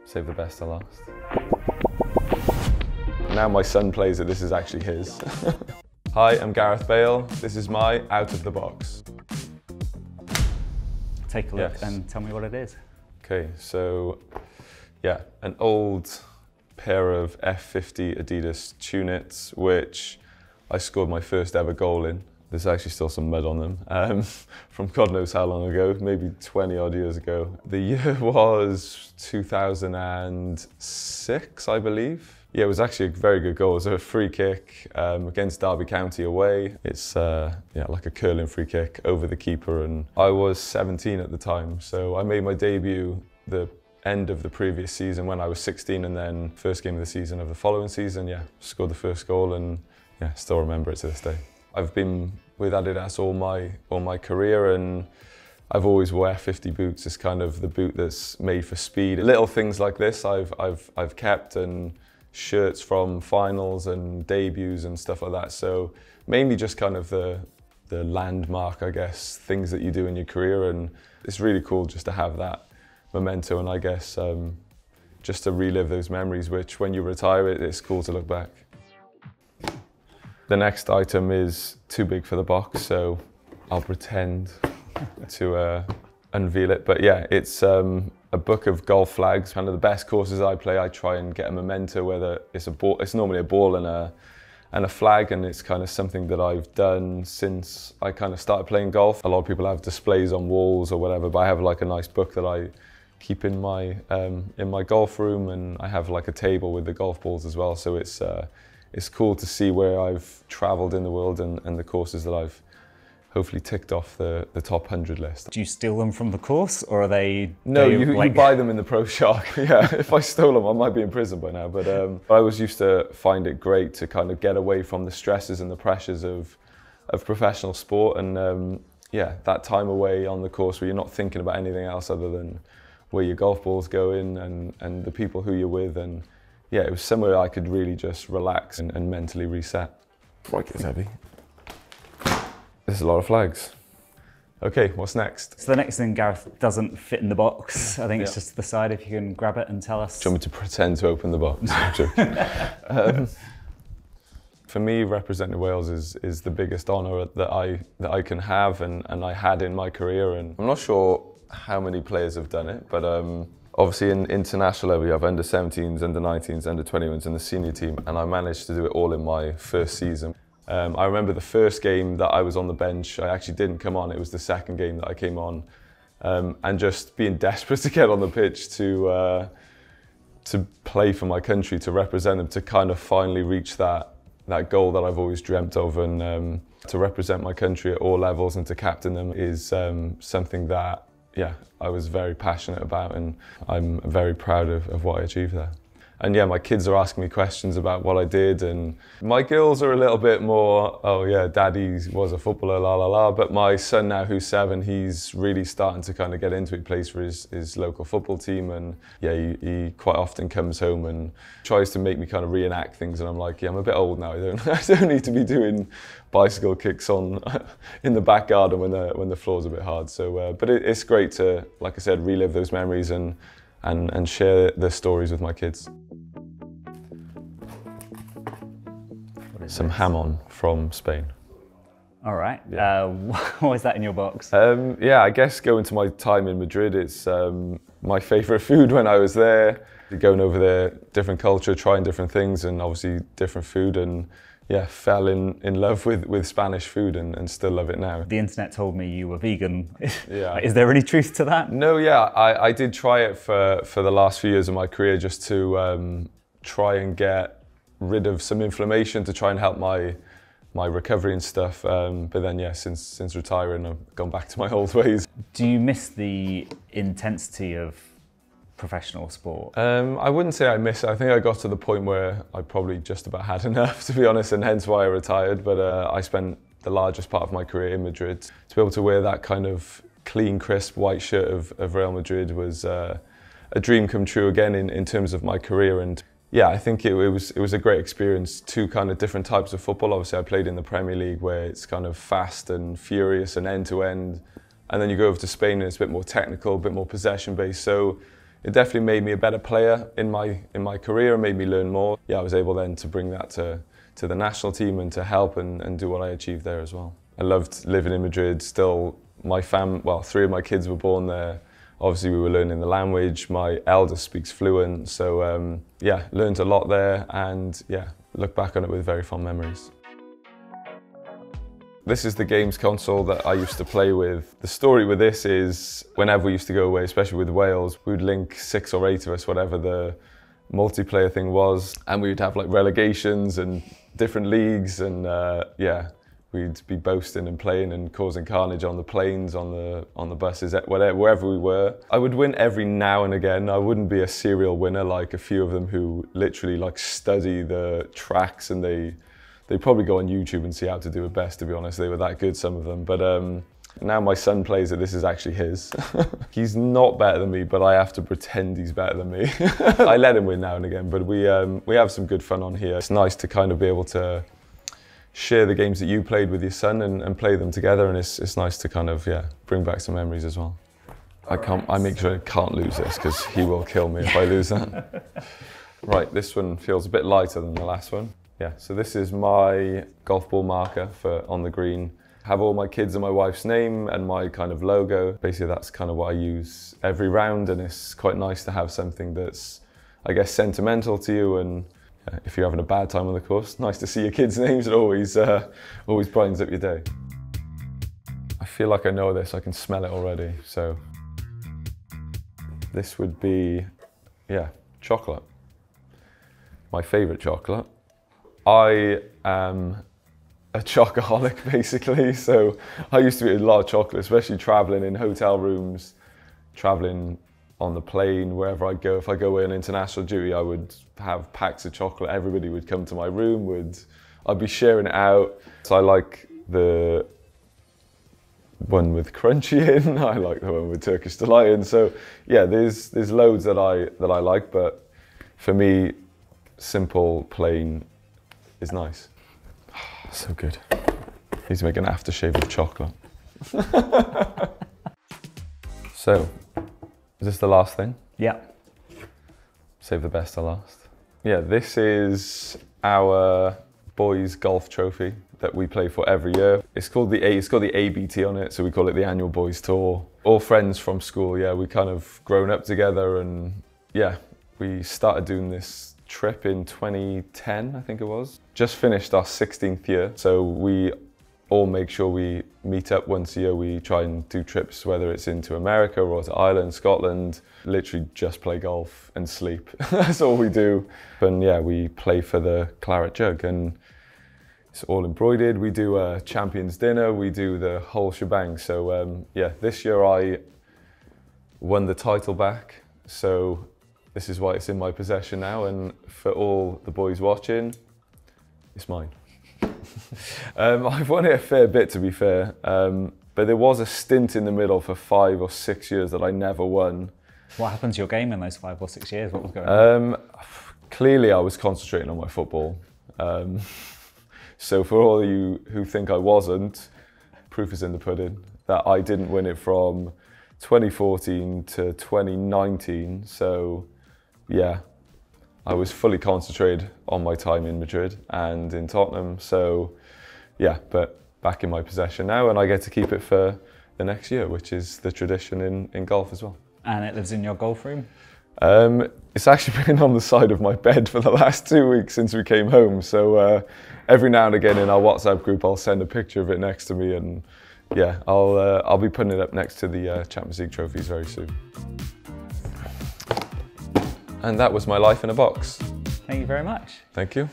Save the best to last. Now my son plays it, this is actually his. Hi, I'm Gareth Bale. This is my Out of the Box. Take a look and tell me what it is. Okay, so yeah, an old pair of F50 Adidas Tunics, which I scored my first ever goal in. There's actually still some mud on them from God knows how long ago, maybe 20 odd years ago. The year was 2006, I believe. Yeah, it was actually a very good goal. It was a free kick against Derby County away. It's yeah, like a curling free kick over the keeper, and I was 17 at the time. So I made my debut the end of the previous season when I was 16, and then first game of the season of the following season, yeah, scored the first goal, and yeah, still remember it to this day. I've been with Adidas all my career, and I've always wore F50 boots. It's kind of the boot that's made for speed. Little things like this I've kept, and shirts from finals and debuts and stuff like that. So mainly just kind of the landmark, I guess, things that you do in your career, and it's really cool just to have that memento, and I guess just to relive those memories, which when you retire it's cool to look back. The next item is too big for the box, so I'll pretend to unveil it. But yeah, it's a book of golf flags. Kind of the best courses I play, I try and get a memento, whether it's a ball, it's normally a ball and a flag, and it's kind of something that I've done since I kind of started playing golf. A lot of people have displays on walls or whatever, but I have like a nice book that I keep in my golf room, and I have like a table with the golf balls as well. So it's cool to see where I've traveled in the world and the courses that I've hopefully ticked off the top 100 list. Do you steal them from the course, or are they... No, you buy them in the pro shop. Yeah, if I stole them, I might be in prison by now. But I always used to find it great to kind of get away from the stresses and the pressures of professional sport. And yeah, that time away on the course where you're not thinking about anything else other than where your golf ball's going and the people who you're with. And yeah, it was somewhere I could really just relax and mentally reset. Right, it's heavy. There's a lot of flags. Okay, what's next? So the next thing, Gareth, doesn't fit in the box. I think it's just to the side, if you can grab it and tell us. Do you want me to pretend to open the box? I'm joking. For me, representing Wales is the biggest honour that I can have and I had in my career. And I'm not sure how many players have done it, but obviously in international level, you have under 17s, under 19s, under 21s in the senior team, and I managed to do it all in my first season. I remember the first game that I was on the bench, I actually didn't come on, it was the second game that I came on, and just being desperate to get on the pitch to play for my country, to represent them, to kind of finally reach that goal that I've always dreamt of, and to represent my country at all levels and to captain them is something that, yeah, I was very passionate about, and I'm very proud of what I achieved there. And yeah, my kids are asking me questions about what I did, and my girls are a little bit more, oh yeah, daddy was a footballer, la la la, but my son now, who's 7, he's really starting to kind of get into it. He plays for his local football team, and yeah, he quite often comes home and tries to make me kind of reenact things, and I'm like, yeah, I'm a bit old now, I don't need to be doing bicycle kicks on in the back garden when the floor's a bit hard. So, but it's great to, like I said, relive those memories and share the stories with my kids. Some jamon from Spain. All right. Yeah. Why is that in your box? Yeah, I guess going to my time in Madrid, it's my favourite food when I was there. Going over there, different culture, trying different things, and obviously different food, and yeah, fell in love with Spanish food and still love it now. The internet told me you were vegan. Yeah. Is there any truth to that? No, yeah, I did try it for the last few years of my career, just to try and get rid of some inflammation, to try and help my recovery and stuff. But then, yeah, since retiring, I've gone back to my old ways. Do you miss the intensity of professional sport? I wouldn't say I miss it. I think I got to the point where I probably just about had enough, to be honest, and hence why I retired. But I spent the largest part of my career in Madrid. To be able to wear that kind of clean, crisp white shirt of Real Madrid was a dream come true again in terms of my career. And yeah, I think it was a great experience. Two kind of different types of football. Obviously, I played in the Premier League, where it's kind of fast and furious and end to end. And then you go over to Spain and it's a bit more technical, a bit more possession based. So it definitely made me a better player in my career and made me learn more. Yeah, I was able then to bring that to the national team and to help and do what I achieved there as well. I loved living in Madrid. Still, well, 3 of my kids were born there. Obviously, we were learning the language. My eldest speaks fluent, so yeah, learned a lot there, and yeah, look back on it with very fond memories. This is the games console that I used to play with. The story with this is, whenever we used to go away, especially with Wales, we would link 6 or 8 of us, whatever the multiplayer thing was, and we would have like relegations and different leagues, and yeah, we'd be boasting and playing and causing carnage on the planes, on the buses, wherever we were. I would win every now and again. I wouldn't be a serial winner like a few of them who literally like study the tracks, and they probably go on YouTube and see how to do it best, to be honest. They were that good, some of them. But now my son plays it, this is actually his. He's not better than me, but I have to pretend he's better than me. I let him win now and again, but we have some good fun on here. It's nice to kind of be able to share the games that you played with your son and play them together, and it's nice to kind of, yeah, bring back some memories as well. I make sure I can't lose this, because he will kill me if I lose that. Right, this one feels a bit lighter than the last one. Yeah, so this is my golf ball marker for on the green. Have all my kids and my wife's name and my kind of logo. Basically, that's kind of what I use every round, and it's quite nice to have something that's, I guess, sentimental to you. And if you're having a bad time on the course, nice to see your kids' names. It always brightens up your day. I feel like I know this. I can smell it already. So this would be, yeah, chocolate. My favourite chocolate. I am a chocoholic, basically. So I used to eat a lot of chocolate, especially traveling in hotel rooms, traveling on the plane, wherever I go. If I go in international duty, I would have packs of chocolate. Everybody would come to my room, I'd be sharing it out. So I like the one with crunchy in, I like the one with Turkish delight in. So yeah, there's loads that I like, but for me, simple, plain is nice. So good. Need to make an aftershave of chocolate. So, is this the last thing? Yeah. Save the best to last. Yeah, this is our boys golf trophy that we play for every year. It's got the ABT on it, so we call it the annual boys tour. All friends from school, yeah, we kind of grown up together, and yeah, we started doing this trip in 2010, I think it was. Just finished our 16th year, so we all make sure we meet up once a year. We try and do trips, whether it's into America or to Ireland, Scotland, literally just play golf and sleep. That's all we do. And yeah, we play for the claret jug, and it's all embroidered. We do a champions dinner, we do the whole shebang. So yeah, this year I won the title back. So this is why it's in my possession now, and for all the boys watching, it's mine. I've won it a fair bit, to be fair, but there was a stint in the middle for 5 or 6 years that I never won. What happened to your game in those 5 or 6 years? What was going on? Clearly I was concentrating on my football. So for all of you who think I wasn't, proof is in the pudding that I didn't win it from 2014 to 2019, so yeah, I was fully concentrated on my time in Madrid and in Tottenham, so yeah, but back in my possession now, and I get to keep it for the next year, which is the tradition in golf as well. And it lives in your golf room? It's actually been on the side of my bed for the last 2 weeks since we came home, so every now and again in our WhatsApp group I'll send a picture of it next to me, and yeah, I'll be putting it up next to the Champions League trophies very soon. And that was my life in a box. Thank you very much. Thank you.